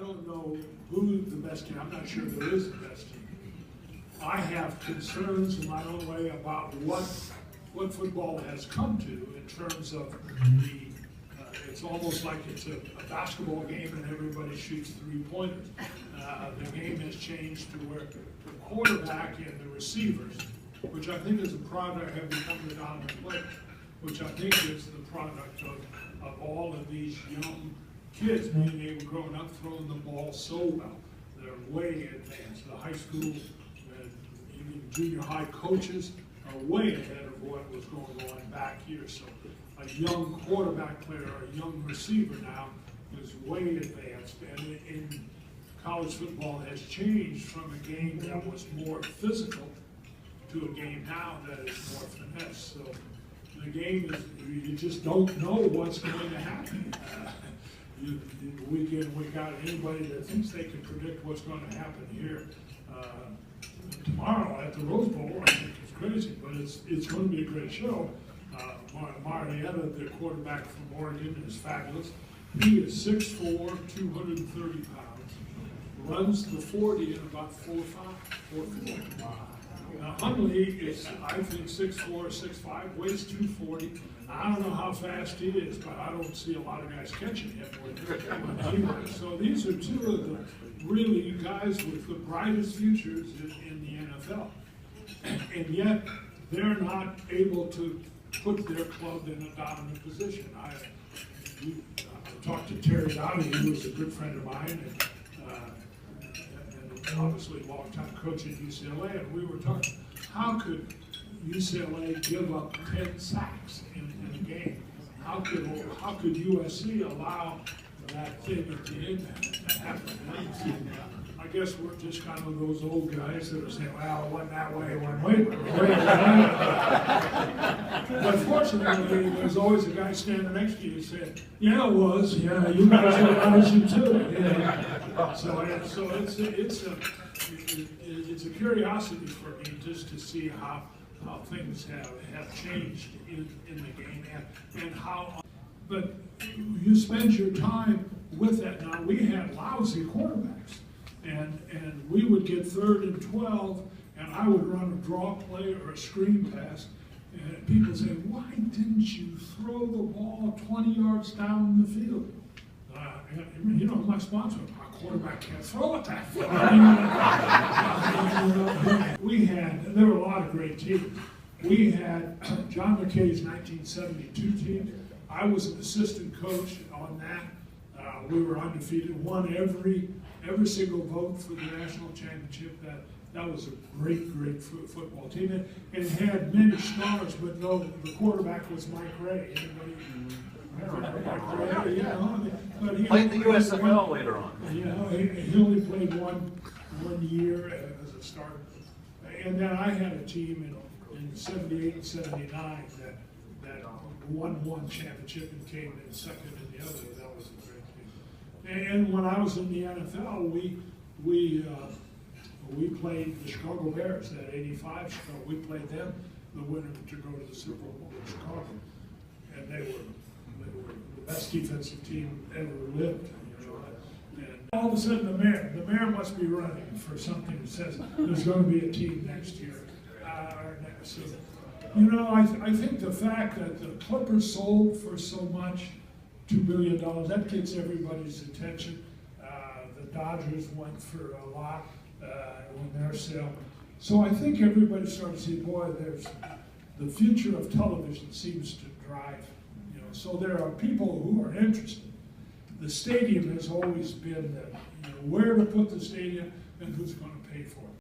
don't know who the best team, I'm not sure there is the best team. I have concerns in my own way about what football has come to in terms of the, it's almost like it's a basketball game and everybody shoots three-pointers. The game has changed to where the quarterback and the receivers, which I think is a product, have become the dominant player, which I think is the product of all of these young kids being able, growing up, throwing the ball so well. They're way advanced. The high school and even junior high coaches are way ahead of what was going on back here. So a young quarterback player, a young receiver now is way advanced. And in college football has changed from a game that was more physical to a game now that is more finesse. So the game is, you just don't know what's going to happen. Week in, week out, anybody that thinks they can predict what's going to happen here tomorrow at the Rose Bowl, I think it's crazy, but it's going to be a great show. Marietta, the quarterback from Oregon, is fabulous. He is 6'4", 230 pounds, runs the 40 in about 4.5, 4.4. Wow. Huntley is, I think, 6'4", 6'5", weighs 240. I don't know how fast he is, but I don't see a lot of guys catching him when he was. So these are two of the really guys with the brightest futures in the NFL. And yet, they're not able to put their club in a dominant position. I talked to Terry Dowdy, who was a good friend of mine, and obviously a long-time coach at UCLA, and we were talking, how could UCLA give up 10 sacks in a game? How could USC allow that thing at the end to happen? I guess we're just kind of those old guys that are saying, well, it wasn't that way, one way. But fortunately, there's always a guy standing next to you who said, yeah, it was. Yeah, you guys were punishing too. Yeah. So it's a curiosity for me just to see how things have changed in the game and how. But you spend your time with that. Now, we had lousy quarterbacks. And we would get 3rd and 12, and I would run a draw play or a screen pass, and people say, why didn't you throw the ball 20 yards down the field? And, you know, my sponsor, our quarterback can't throw it that far. There were a lot of great teams. We had John McKay's 1972 team. I was an assistant coach on that. We were undefeated, won every single vote for the national championship. That was a great football team. It had many stars, but no, the quarterback was Mike Ray. Anybody remember Mike Ray? Yeah, but he played the USFL later on. You know, he only played one year as a starter. And then I had a team in 78 and 79 that won one championship and came in second in the other. That was a great team. And when I was in the NFL, we played the Chicago Bears, that 85 Chicago. We played them, the winner to go to the Super Bowl in Chicago. And they were the best defensive team ever lived. You know? And all of a sudden the mayor must be running for something that says there's going to be a team next year. So, you know, I think the fact that the Clippers sold for so much, $2 billion, that gets everybody's attention. The Dodgers went for a lot in their sale. So I think everybody started to see, boy, there's the future of television seems to drive, you know. So there are people who are interested. The stadium has always been, where to put the stadium and who's going to pay for it.